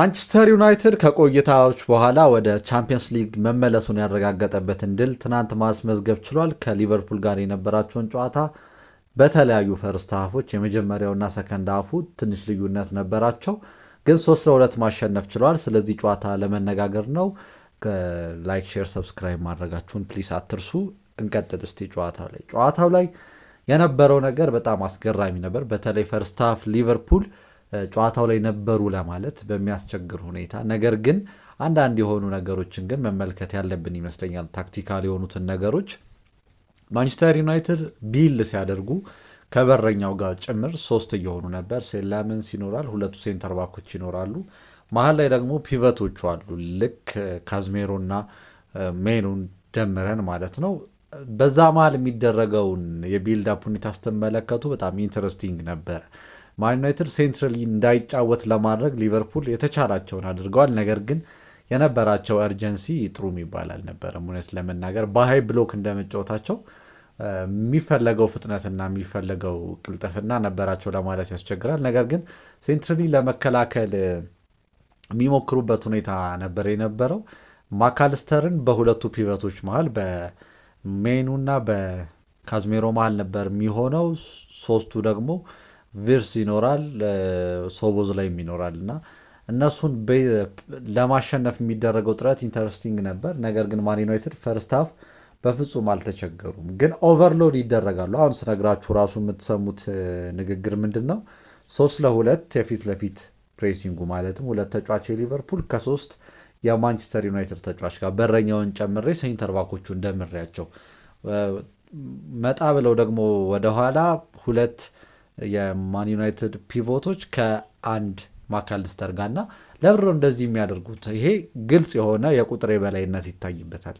ማንቸስተር ዩናይትድ ከቆይታዎች በኋላ ወደ ቻምፒየንስ ሊግ መመለሱን ያረጋገጠበትን ድል ትናንት ማስመዝገብ ችሏል። ከሊቨርፑል ጋር የነበራቸውን ጨዋታ በተለያዩ ፈርስት ሀፎች የመጀመሪያውና ሰከንድ ሀፉ ትንሽ ልዩነት ነበራቸው፣ ግን 3-2 ማሸነፍ ችሏል። ስለዚህ ጨዋታ ለመነጋገር ነው። ላይክ፣ ሼር፣ ሰብስክራይብ ማድረጋችሁን ፕሊስ አትርሱ። እንቀጥል እስቲ ጨዋታው ላይ የነበረው ነገር በጣም አስገራሚ ነበር። በተለይ ፈርስት ሀፍ ሊቨርፑል ጨዋታው ላይ ነበሩ ለማለት በሚያስቸግር ሁኔታ፣ ነገር ግን አንዳንድ የሆኑ ነገሮችን ግን መመልከት ያለብን ይመስለኛል። ታክቲካል የሆኑትን ነገሮች ማንቸስተር ዩናይትድ ቢል ሲያደርጉ ከበረኛው ጋር ጭምር 3 እየሆኑ ነበር። ሴላመንስ ይኖራል፣ 2 ሴንተር ባኮች ይኖራሉ። መሀል ላይ ደግሞ ፒቨቶቹ አሉ። ልክ ካዝሜሮና ሜኑን ደምረን ማለት ነው። በዛ መሀል የሚደረገውን የቢልዳፕ ሁኔታ ስትመለከቱ በጣም ኢንተረስቲንግ ነበር። ማን ዩናይትድ ሴንትራሊ እንዳይጫወት ለማድረግ ሊቨርፑል የተቻላቸውን አድርገዋል። ነገር ግን የነበራቸው እርጀንሲ ጥሩ የሚባል አልነበረም። እውነት ለመናገር በሃይ ብሎክ እንደመጫወታቸው የሚፈለገው ፍጥነትና የሚፈለገው ቅልጥፍና ነበራቸው ለማለት ያስቸግራል። ነገር ግን ሴንትራሊ ለመከላከል የሚሞክሩበት ሁኔታ ነበር የነበረው። ማካልስተርን በሁለቱ ፒቨቶች መሀል በሜኑና በካዝሜሮ መሀል ነበር የሚሆነው። 3ቱ ደግሞ ቪርስ ይኖራል፣ ሶቦዝ ላይም ይኖራል እና እነሱን ለማሸነፍ የሚደረገው ጥረት ኢንተረስቲንግ ነበር። ነገር ግን ማን ዩናይትድ ፈርስት ሀፍ በፍጹም አልተቸገሩም፣ ግን ኦቨርሎድ ይደረጋሉ። አሁን ስነግራችሁ ራሱ የምትሰሙት ንግግር ምንድን ነው? 3-2 የፊት ለፊት ፕሬሲንጉ ማለትም 2 ተጫዋች የሊቨርፑል ከ3 የማንቸስተር ዩናይትድ ተጫዋች ጋር በረኛውን ጨምሬ ሴንተር ባኮቹ እንደምሬያቸው መጣ ብለው ደግሞ ወደኋላ 2 የማን ዩናይትድ ፒቮቶች ከአንድ ማካልስተር ጋር እና ለብሮ እንደዚህ የሚያደርጉት ይሄ ግልጽ የሆነ የቁጥር የበላይነት ይታይበታል።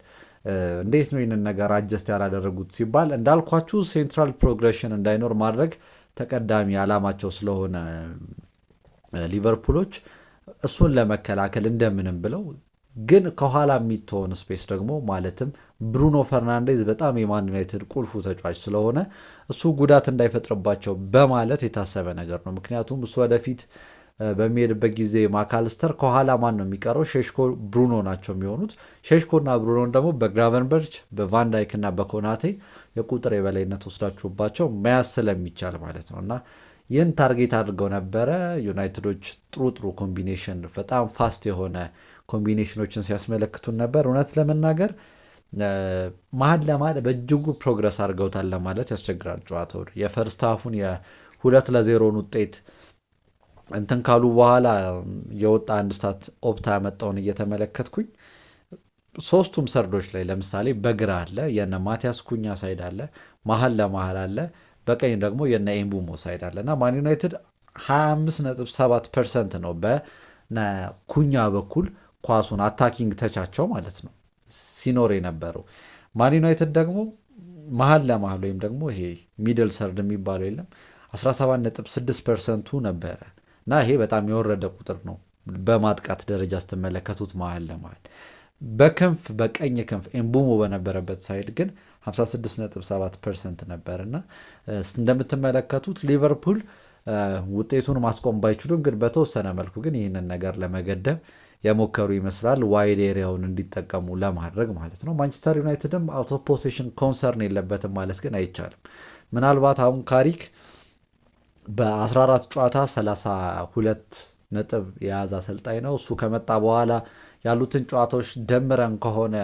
እንዴት ነው ይህንን ነገር አጀስት ያላደረጉት ሲባል እንዳልኳችሁ ሴንትራል ፕሮግሬሽን እንዳይኖር ማድረግ ተቀዳሚ ዓላማቸው ስለሆነ ሊቨርፑሎች እሱን ለመከላከል እንደምንም ብለው ግን ከኋላ የሚትሆን ስፔስ ደግሞ ማለትም ብሩኖ ፈርናንዴዝ በጣም የማን ዩናይትድ ቁልፉ ተጫዋች ስለሆነ እሱ ጉዳት እንዳይፈጥርባቸው በማለት የታሰበ ነገር ነው። ምክንያቱም እሱ ወደፊት በሚሄድበት ጊዜ ማካልስተር ከኋላ ማን ነው የሚቀረው? ሼሽኮ፣ ብሩኖ ናቸው የሚሆኑት። ሼሽኮና ብሩኖን ደግሞ በግራቨንበርች፣ በቫንዳይክ እና በኮናቴ የቁጥር የበላይነት ወስዳችሁባቸው መያዝ ስለሚቻል ማለት ነው እና ይህን ታርጌት አድርገው ነበረ። ዩናይትዶች ጥሩ ኮምቢኔሽን፣ በጣም ፋስት የሆነ ኮምቢኔሽኖችን ሲያስመለክቱን ነበር። እውነት ለመናገር መሀል ለመሀል በእጅጉ ፕሮግረስ አድርገውታል ለማለት ያስቸግራል። ጨዋታው የፈርስት ሀፉን የ2-0 ውጤት እንትን ካሉ በኋላ የወጣ አንድ ስታት ኦፕታ ያመጣውን እየተመለከትኩኝ 3ቱም ሰርዶች ላይ ለምሳሌ በግራ አለ የነ ማቲያስ ኩኛ ሳይድ አለ፣ መሀል ለመሀል አለ፣ በቀኝ ደግሞ የነ ኤምቡሞ ሳይድ አለ እና ማን ዩናይትድ 25.7% ነው በኩኛ በኩል ኳሱን አታኪንግ ተቻቸው ማለት ነው ሲኖር የነበረው። ማን ዩናይትድ ደግሞ መሀል ለመሀል ወይም ደግሞ ይሄ ሚድል ሰርድ የሚባለው የለም 17.6% ነበረ እና ይሄ በጣም የወረደ ቁጥር ነው በማጥቃት ደረጃ ስትመለከቱት። መሀል ለመሀል በክንፍ በቀኝ ክንፍ ኤምቡሞ በነበረበት ሳይድ ግን 56.7% ነበር እና እንደምትመለከቱት ሊቨርፑል ውጤቱን ማስቆም ባይችሉም ግን በተወሰነ መልኩ ግን ይህንን ነገር ለመገደብ የሞከሩ ይመስላል፣ ዋይድ ኤሪያውን እንዲጠቀሙ ለማድረግ ማለት ነው። ማንቸስተር ዩናይትድም አውት ኦፍ ፖሴሽን ኮንሰርን የለበትም ማለት ግን አይቻልም። ምናልባት አሁን ካሪክ በ14 ጨዋታ 32 ነጥብ የያዘ አሰልጣኝ ነው። እሱ ከመጣ በኋላ ያሉትን ጨዋታዎች ደምረን ከሆነ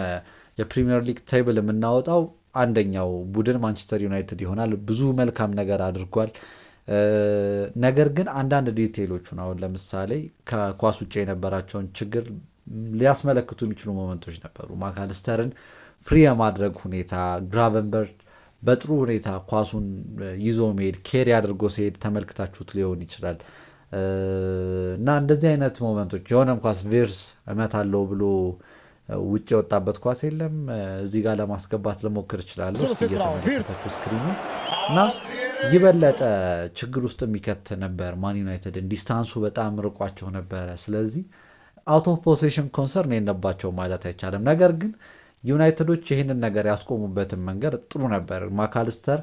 የፕሪሚየር ሊግ ቴብል የምናወጣው አንደኛው ቡድን ማንቸስተር ዩናይትድ ይሆናል። ብዙ መልካም ነገር አድርጓል። ነገር ግን አንዳንድ ዲቴይሎቹን አሁን ለምሳሌ ከኳስ ውጭ የነበራቸውን ችግር ሊያስመለክቱ የሚችሉ ሞመንቶች ነበሩ። ማካልስተርን ፍሪ የማድረግ ሁኔታ፣ ግራቨንበርች በጥሩ ሁኔታ ኳሱን ይዞ መሄድ፣ ኬሪ አድርጎ ሲሄድ ተመልክታችሁት ሊሆን ይችላል እና እንደዚህ አይነት ሞመንቶች የሆነም ኳስ ቪርስ እመታለሁ ብሎ ውጭ የወጣበት ኳስ የለም። እዚህ ጋር ለማስገባት ልሞክር እችላለሁ እየተመለከታችሁ ስክሪኑ እና ይበለጠ ችግር ውስጥ የሚከት ነበር። ማን ዩናይትድን ዲስታንሱ በጣም ርቋቸው ነበረ። ስለዚህ አውት ኦፍ ፖሴሽን ኮንሰርን የለባቸው ማለት አይቻልም። ነገር ግን ዩናይትዶች ይህንን ነገር ያስቆሙበትን መንገድ ጥሩ ነበር። ማካልስተር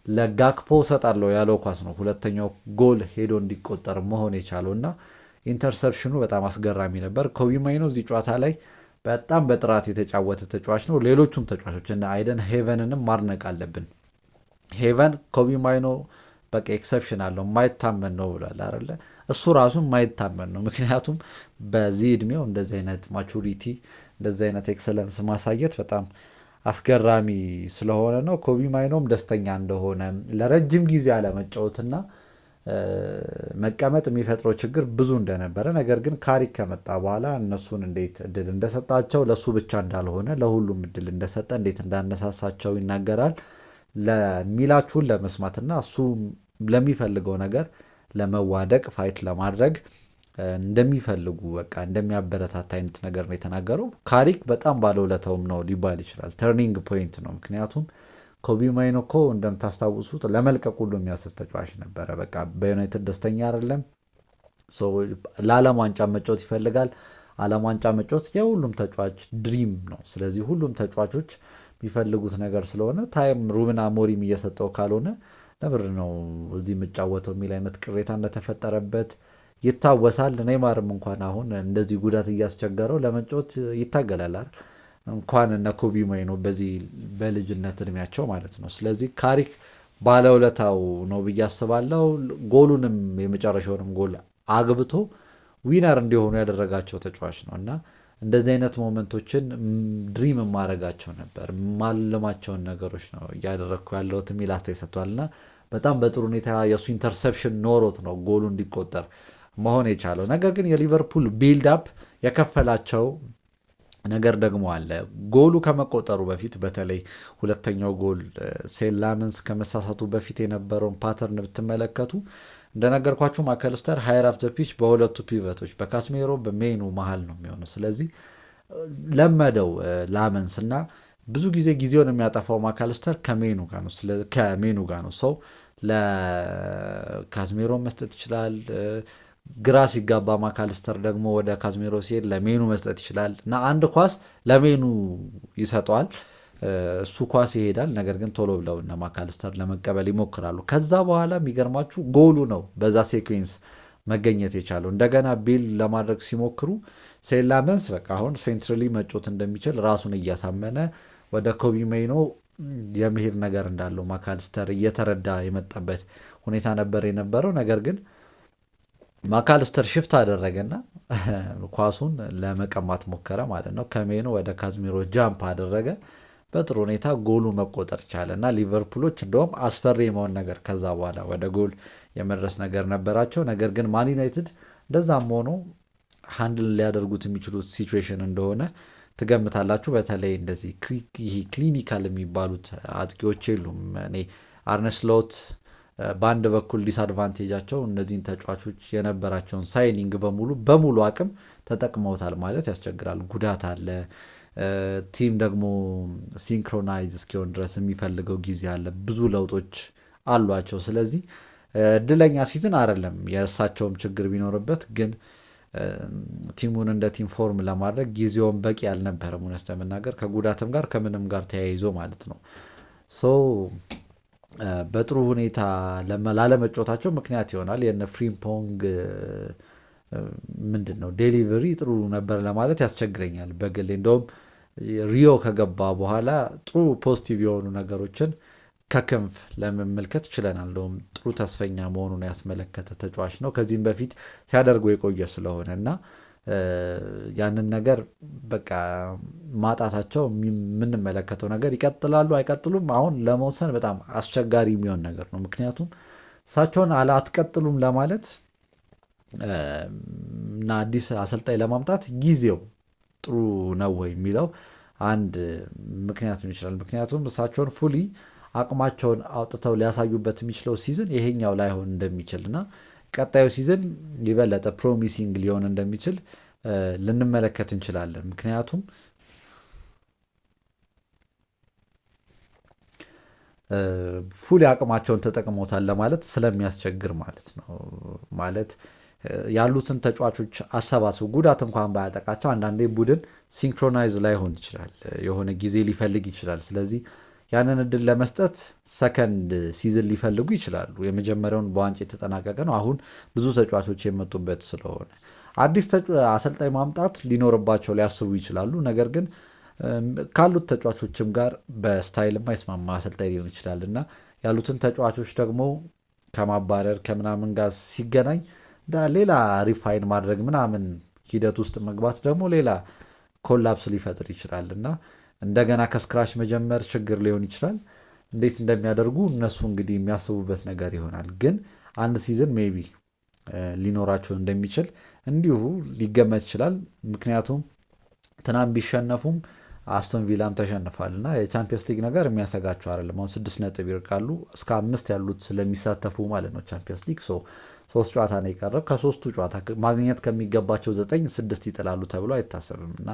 ለጋክፖ ሰጣለው ያለው ኳስ ነው ሁለተኛው ጎል ሄዶ እንዲቆጠር መሆን የቻለው እና ኢንተርሰፕሽኑ በጣም አስገራሚ ነበር። ኮቢ ማይኖ እዚህ ጨዋታ ላይ በጣም በጥራት የተጫወተ ተጫዋች ነው። ሌሎቹም ተጫዋቾች እንደ አይደን ሄቨንንም ማድነቅ አለብን። ሄቨን ኮቢ ማይኖ በቃ ኤክሰፕሽን አለው የማይታመን ነው ብሏል አይደለ? እሱ ራሱ የማይታመን ነው። ምክንያቱም በዚህ እድሜው እንደዚህ አይነት ማቹሪቲ እንደዚህ አይነት ኤክሰለንስ ማሳየት በጣም አስገራሚ ስለሆነ ነው። ኮቢ ማይኖም ደስተኛ እንደሆነ ለረጅም ጊዜ አለመጫወትና መቀመጥ የሚፈጥረው ችግር ብዙ እንደነበረ፣ ነገር ግን ካሪክ ከመጣ በኋላ እነሱን እንዴት እድል እንደሰጣቸው ለእሱ ብቻ እንዳልሆነ ለሁሉም እድል እንደሰጠ እንዴት እንዳነሳሳቸው ይናገራል። ለሚላችሁን ለመስማትና እሱ ለሚፈልገው ነገር ለመዋደቅ ፋይት ለማድረግ እንደሚፈልጉ በቃ እንደሚያበረታታ አይነት ነገር ነው የተናገረው። ካሪክ በጣም ባለውለታውም ነው ሊባል ይችላል። ተርኒንግ ፖይንት ነው። ምክንያቱም ኮቢ ማይኖ እኮ እንደምታስታውሱት ለመልቀቅ ሁሉ የሚያስብ ተጫዋች ነበረ። በቃ በዩናይትድ ደስተኛ አይደለም። ለዓለም ዋንጫ መጫወት ይፈልጋል። ዓለም ዋንጫ መጫወት የሁሉም ተጫዋች ድሪም ነው። ስለዚህ ሁሉም ተጫዋቾች የሚፈልጉት ነገር ስለሆነ ታይም ሩበን አሞሪም እየሰጠው ካልሆነ ለምር ነው እዚህ የምጫወተው የሚል አይነት ቅሬታ እንደተፈጠረበት ይታወሳል። ኔይማርም እንኳን አሁን እንደዚህ ጉዳት እያስቸገረው ለመጫወት ይታገላል እንኳን እነ ኮቢ ማይኖ በዚህ በልጅነት እድሜያቸው ማለት ነው። ስለዚህ ካሪክ ባለውለታው ነው ብዬ አስባለሁ። ጎሉንም የመጨረሻውንም ጎል አግብቶ ዊነር እንዲሆኑ ያደረጋቸው ተጫዋች ነው እና እንደዚህ አይነት ሞመንቶችን ድሪም የማረጋቸው ነበር፣ ማለማቸውን ነገሮች ነው እያደረግኩ ያለሁት የሚል አስተያየት ሰጥቷል። እና በጣም በጥሩ ሁኔታ የእሱ ኢንተርሰፕሽን ኖሮት ነው ጎሉ እንዲቆጠር መሆን የቻለው። ነገር ግን የሊቨርፑል ቢልድ አፕ የከፈላቸው ነገር ደግሞ አለ። ጎሉ ከመቆጠሩ በፊት በተለይ ሁለተኛው ጎል ሴን ላመንስ ከመሳሳቱ በፊት የነበረውን ፓተርን ብትመለከቱ እንደነገርኳችሁ ማከልስተር ሃየር አፕ ዘ ፒች በሁለቱ ፒቨቶች በካስሜሮ በሜኑ መሀል ነው የሚሆነው። ስለዚህ ለመደው ላመንስ እና ብዙ ጊዜውን የሚያጠፋው ማካልስተር ከሜኑ ጋር ነው። ሰው ለካዝሜሮ መስጠት ይችላል። ግራ ሲጋባ ማካልስተር ደግሞ ወደ ካዝሜሮ ሲሄድ ለሜኑ መስጠት ይችላል እና አንድ ኳስ ለሜኑ ይሰጠዋል። እሱ ኳስ ይሄዳል። ነገር ግን ቶሎ ብለው እነ ማካልስተር ለመቀበል ይሞክራሉ። ከዛ በኋላ የሚገርማችሁ ጎሉ ነው በዛ ሴኩዌንስ መገኘት የቻለው። እንደገና ቢል ለማድረግ ሲሞክሩ ሴን ላመንስ በቃ አሁን ሴንትራሊ መጮት እንደሚችል ራሱን እያሳመነ ወደ ኮቢ ማይኖ የመሄድ ነገር እንዳለው ማካልስተር እየተረዳ የመጣበት ሁኔታ ነበር የነበረው። ነገር ግን ማካልስተር ሽፍት አደረገና ኳሱን ለመቀማት ሞከረ ማለት ነው። ከሜኑ ወደ ካዝሜሮ ጃምፕ አደረገ። በጥሩ ሁኔታ ጎሉ መቆጠር ቻለ እና ሊቨርፑሎች እንደውም አስፈሪ የመሆን ነገር ከዛ በኋላ ወደ ጎል የመድረስ ነገር ነበራቸው። ነገር ግን ማን ዩናይትድ እንደዛም ሆኖ ሃንድል ሊያደርጉት የሚችሉት ሲቹዌሽን እንደሆነ ትገምታላችሁ። በተለይ እንደዚህ ክሊኒካል የሚባሉት አጥቂዎች የሉም። እኔ አርነ ስሎት በአንድ በኩል ዲስአድቫንቴጃቸው እነዚህን ተጫዋቾች የነበራቸውን ሳይኒንግ በሙሉ አቅም ተጠቅመውታል ማለት ያስቸግራል። ጉዳት አለ። ቲም ደግሞ ሲንክሮናይዝ እስኪሆን ድረስ የሚፈልገው ጊዜ አለ። ብዙ ለውጦች አሏቸው። ስለዚህ እድለኛ ሲዝን አይደለም። የእሳቸውም ችግር ቢኖርበት ግን ቲሙን እንደ ቲም ፎርም ለማድረግ ጊዜውን በቂ አልነበረም። እውነት ለመናገር ከጉዳትም ጋር ከምንም ጋር ተያይዞ ማለት ነው። በጥሩ ሁኔታ ላለመጫወታቸው ምክንያት ይሆናል። የነ ፍሪምፖንግ ምንድን ነው ዴሊቨሪ ጥሩ ነበር ለማለት ያስቸግረኛል በግሌ። እንደውም ሪዮ ከገባ በኋላ ጥሩ ፖዚቲቭ የሆኑ ነገሮችን ከክንፍ ለመመልከት ችለናል። እንደውም ጥሩ ተስፈኛ መሆኑን ያስመለከተ ተጫዋች ነው ከዚህም በፊት ሲያደርገው የቆየ ስለሆነ እና ያንን ነገር በቃ ማጣታቸው የምንመለከተው ነገር ይቀጥላሉ አይቀጥሉም አሁን ለመወሰን በጣም አስቸጋሪ የሚሆን ነገር ነው። ምክንያቱም እሳቸውን አትቀጥሉም ለማለት እና አዲስ አሰልጣኝ ለማምጣት ጊዜው ጥሩ ነው ወይ የሚለው አንድ ምክንያት ይችላል። ምክንያቱም እሳቸውን ፉሊ አቅማቸውን አውጥተው ሊያሳዩበት የሚችለው ሲዝን ይሄኛው ላይሆን እንደሚችል እና ቀጣዩ ሲዝን የበለጠ ፕሮሚሲንግ ሊሆን እንደሚችል ልንመለከት እንችላለን። ምክንያቱም ፉሊ አቅማቸውን ተጠቅሞታል ለማለት ስለሚያስቸግር ማለት ነው። ማለት ያሉትን ተጫዋቾች አሰባስቡ ጉዳት እንኳን ባያጠቃቸው አንዳንዴ ቡድን ሲንክሮናይዝ ላይሆን ይችላል፣ የሆነ ጊዜ ሊፈልግ ይችላል። ስለዚህ ያንን እድል ለመስጠት ሰከንድ ሲዝን ሊፈልጉ ይችላሉ። የመጀመሪያውን በዋንጫ የተጠናቀቀ ነው። አሁን ብዙ ተጫዋቾች የመጡበት ስለሆነ አዲስ አሰልጣኝ ማምጣት ሊኖርባቸው ሊያስቡ ይችላሉ። ነገር ግን ካሉት ተጫዋቾችም ጋር በስታይል የማይስማማ አሰልጣኝ ሊሆን ይችላል እና ያሉትን ተጫዋቾች ደግሞ ከማባረር ከምናምን ጋር ሲገናኝ ሌላ ሪፋይን ማድረግ ምናምን ሂደት ውስጥ መግባት ደግሞ ሌላ ኮላፕስ ሊፈጥር ይችላል እና እንደገና ከስክራች መጀመር ችግር ሊሆን ይችላል። እንዴት እንደሚያደርጉ እነሱ እንግዲህ የሚያስቡበት ነገር ይሆናል። ግን አንድ ሲዝን ሜቢ ሊኖራቸው እንደሚችል እንዲሁ ሊገመት ይችላል። ምክንያቱም ትናንት ቢሸነፉም አስቶን ቪላም ተሸንፏል እና የቻምፒየንስ ሊግ ነገር የሚያሰጋቸው አይደለም። አሁን 6 ነጥብ ይርቃሉ እስከ 5 ያሉት ስለሚሳተፉ ማለት ነው ቻምፒየንስ ሊግ። 3 ጨዋታ ነው የቀረው። ከ3ቱ ጨዋታ ማግኘት ከሚገባቸው 9 6 ይጥላሉ ተብሎ አይታሰብም እና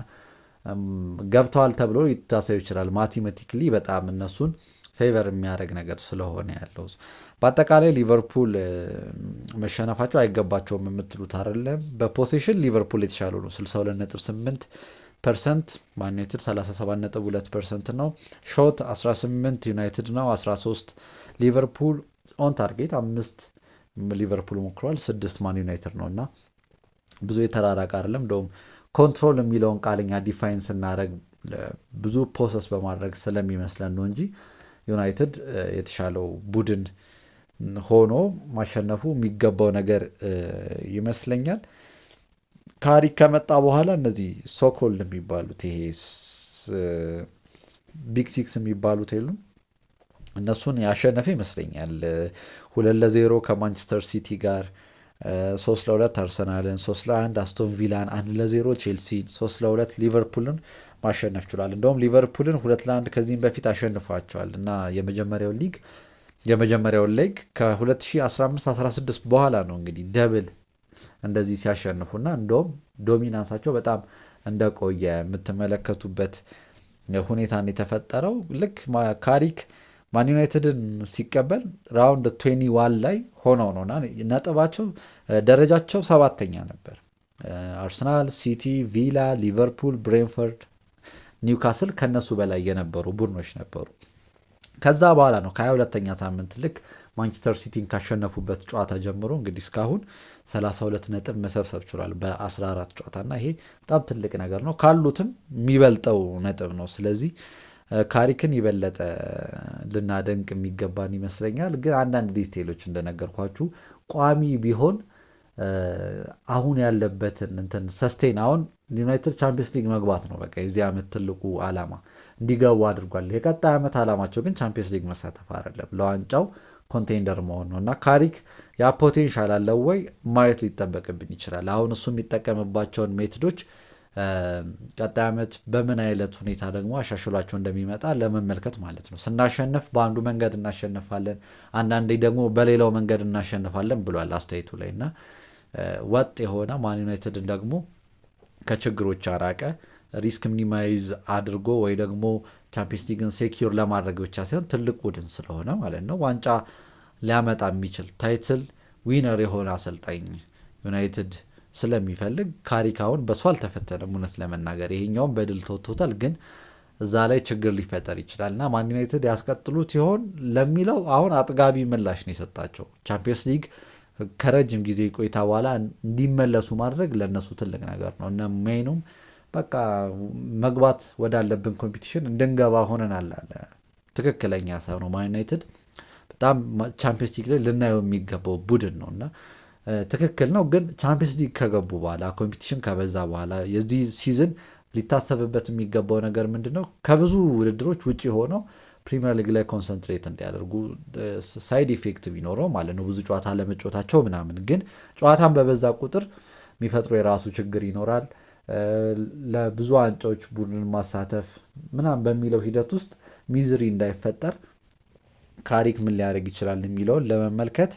ገብተዋል ተብሎ ይታሰብ ይችላል። ማቴማቲክሊ በጣም እነሱን ፌቨር የሚያደርግ ነገር ስለሆነ ያለው በአጠቃላይ ሊቨርፑል መሸነፋቸው አይገባቸውም የምትሉት አይደለም። በፖሴሽን ሊቨርፑል የተሻሉ ነው። 62.8%፣ ማን ዩናይትድ 37.2% ነው። ሾት 18 ዩናይትድ ነው፣ 13 ሊቨርፑል። ኦን ታርጌት 5 ሊቨርፑል ሞክሯል፣ 6 ማን ዩናይትድ ነው እና ብዙ የተራራቀ አይደለም። እንደውም ኮንትሮል የሚለውን ቃልኛ ዲፋይን ስናደረግ ብዙ ፕሮሰስ በማድረግ ስለሚመስለን ነው እንጂ ዩናይትድ የተሻለው ቡድን ሆኖ ማሸነፉ የሚገባው ነገር ይመስለኛል። ካሪክ ከመጣ በኋላ እነዚህ ሶኮልድ የሚባሉት ይሄ ቢግ ሲክስ የሚባሉት የሉም እነሱን ያሸነፈ ይመስለኛል። 2-0 ከማንቸስተር ሲቲ ጋር፣ 3-2 አርሰናልን፣ 3-1 አስቶን ቪላን፣ 1-0 ቼልሲን፣ 3-2 ሊቨርፑልን ማሸነፍ ችሏል። እንደውም ሊቨርፑልን 2-1 ከዚህም በፊት አሸንፏቸዋል እና የመጀመሪያውን ሌግ ከ2015-16 በኋላ ነው እንግዲህ ደብል እንደዚህ ሲያሸንፉና እንደውም ዶሚናንሳቸው በጣም እንደቆየ የምትመለከቱበት ሁኔታን የተፈጠረው። ልክ ካሪክ ማን ዩናይትድን ሲቀበል ራውንድ 21 ላይ ሆነው ነውና ነጥባቸው ደረጃቸው 7ኛ ነበር። አርሰናል፣ ሲቲ፣ ቪላ፣ ሊቨርፑል፣ ብሬንፈርድ፣ ኒውካስል ከነሱ በላይ የነበሩ ቡድኖች ነበሩ። ከዛ በኋላ ነው ከ22ኛ ሳምንት ልክ ማንቸስተር ሲቲን ካሸነፉበት ጨዋታ ጀምሮ እንግዲህ እስካሁን 32 ነጥብ መሰብሰብ ችሏል በ14 ጨዋታ እና ይሄ በጣም ትልቅ ነገር ነው። ካሉትም የሚበልጠው ነጥብ ነው። ስለዚህ ካሪክን የበለጠ ልናደንቅ የሚገባን ይመስለኛል። ግን አንዳንድ ዲቴይሎች እንደነገርኳችሁ ቋሚ ቢሆን አሁን ያለበትን እንትን ሰስቴን አሁን ዩናይትድ ቻምፒየንስ ሊግ መግባት ነው በቃ የዚህ ዓመት ትልቁ ዓላማ እንዲገቡ አድርጓል። የቀጣይ ዓመት ዓላማቸው ግን ቻምፒየንስ ሊግ መሳተፍ አይደለም፣ ለዋንጫው ኮንቴንደር መሆን ነው እና ካሪክ ያ ፖቴንሻል አለው ወይ ማየት ሊጠበቅብን ይችላል። አሁን እሱ የሚጠቀምባቸውን ሜትዶች ቀጣይ ዓመት በምን አይነት ሁኔታ ደግሞ አሻሽሏቸው እንደሚመጣ ለመመልከት ማለት ነው። ስናሸንፍ በአንዱ መንገድ እናሸንፋለን፣ አንዳንዴ ደግሞ በሌላው መንገድ እናሸንፋለን ብሏል አስተያየቱ ላይ እና ወጥ የሆነ ማን ዩናይትድን ደግሞ ከችግሮች አራቀ ሪስክ ሚኒማይዝ አድርጎ ወይ ደግሞ ቻምፒየንስ ሊግን ሴኪር ለማድረግ ብቻ ሳይሆን ትልቅ ቡድን ስለሆነ ማለት ነው ዋንጫ ሊያመጣ የሚችል ታይትል ዊነር የሆነ አሰልጣኝ ዩናይትድ ስለሚፈልግ ካሪካውን በሱ አልተፈተነም። እውነት ለመናገር ይሄኛውን በድል ተወጥቶታል፣ ግን እዛ ላይ ችግር ሊፈጠር ይችላል እና ማን ዩናይትድ ያስቀጥሉት ይሆን ለሚለው አሁን አጥጋቢ ምላሽ ነው የሰጣቸው። ቻምፒየንስ ሊግ ከረጅም ጊዜ ቆይታ በኋላ እንዲመለሱ ማድረግ ለእነሱ ትልቅ ነገር ነው እና ሜኑም በቃ መግባት ወዳለብን ኮምፒቲሽን እንድንገባ ሆነናል አለ። ትክክለኛ ሀሳብ ነው። ማን ዩናይትድ በጣም ቻምፒየንስ ሊግ ላይ ልናየው የሚገባው ቡድን ነው እና ትክክል ነው። ግን ቻምፒየንስ ሊግ ከገቡ በኋላ ኮምፒቲሽን ከበዛ በኋላ የዚህ ሲዝን ሊታሰብበት የሚገባው ነገር ምንድን ነው? ከብዙ ውድድሮች ውጭ ሆነው ፕሪሚየር ሊግ ላይ ኮንሰንትሬት እንዲያደርጉ ሳይድ ኢፌክት ቢኖረው ማለት ነው። ብዙ ጨዋታ ለመጫወታቸው ምናምን፣ ግን ጨዋታን በበዛ ቁጥር የሚፈጥሮ የራሱ ችግር ይኖራል። ለብዙ ዋንጫዎች ቡድን ማሳተፍ ምናምን በሚለው ሂደት ውስጥ ሚዝሪ እንዳይፈጠር ካሪክ ምን ሊያደርግ ይችላል የሚለውን ለመመልከት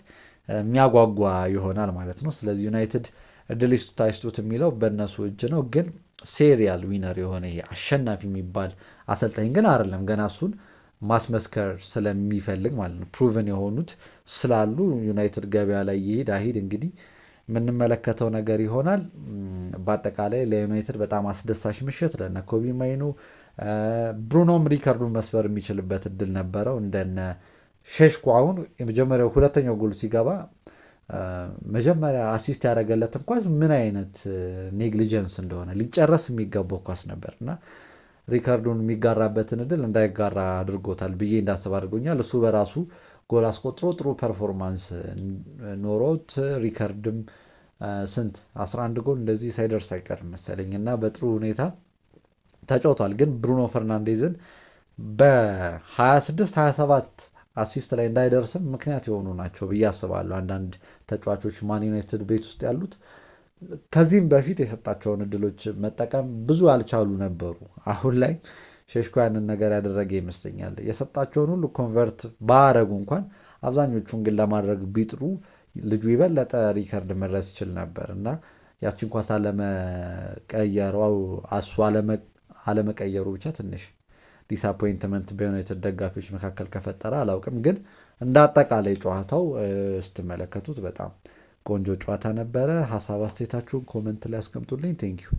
የሚያጓጓ ይሆናል ማለት ነው። ስለዚህ ዩናይትድ እድል ይስጡት አይስጡት የሚለው በእነሱ እጅ ነው። ግን ሴሪያል ዊነር የሆነ አሸናፊ የሚባል አሰልጣኝ ግን አይደለም። ገና እሱን ማስመስከር ስለሚፈልግ ማለት ነው። ፕሩቨን የሆኑት ስላሉ ዩናይትድ ገበያ ላይ ይሄድ አይሄድ እንግዲህ የምንመለከተው ነገር ይሆናል። በአጠቃላይ ለዩናይትድ በጣም አስደሳች ምሽት ለነ ኮቢ ማይኑ፣ ብሩኖም ሪከርዱን መስበር የሚችልበት እድል ነበረው እንደነ ሼሽኮ። አሁን የመጀመሪያው ሁለተኛው ጎል ሲገባ መጀመሪያ አሲስት ያደረገለትን ኳስ ምን አይነት ኔግሊጀንስ እንደሆነ ሊጨረስ የሚገባው ኳስ ነበር እና ሪካርዶን የሚጋራበትን እድል እንዳይጋራ አድርጎታል ብዬ እንዳስብ አድርጎኛል። እሱ በራሱ ጎል አስቆጥሮ ጥሩ ፐርፎርማንስ ኖሮት ሪከርድም ስንት 11 ጎል እንደዚህ ሳይደርስ አይቀርም መሰለኝ እና በጥሩ ሁኔታ ተጫውቷል። ግን ብሩኖ ፈርናንዴዝን በ26 27 አሲስት ላይ እንዳይደርስም ምክንያት የሆኑ ናቸው ብዬ አስባለሁ። አንዳንድ ተጫዋቾች ማን ዩናይትድ ቤት ውስጥ ያሉት ከዚህም በፊት የሰጣቸውን እድሎች መጠቀም ብዙ ያልቻሉ ነበሩ። አሁን ላይ ሼሽኮ ያንን ነገር ያደረገ ይመስለኛል። የሰጣቸውን ሁሉ ኮንቨርት ባረጉ እንኳን አብዛኞቹን ግን ለማድረግ ቢጥሩ ልጁ የበለጠ ሪከርድ መድረስ ይችል ነበር እና ያችን ኳስ አለመቀየሩ ብቻ ትንሽ ዲስአፖይንትመንት በዩናይትድ ደጋፊዎች መካከል ከፈጠረ አላውቅም። ግን እንደ አጠቃላይ ጨዋታው ስትመለከቱት በጣም ቆንጆ ጨዋታ ነበረ። ሀሳብ አስተያየታችሁን ኮመንት ላይ አስቀምጡልኝ። ቴንኪዩ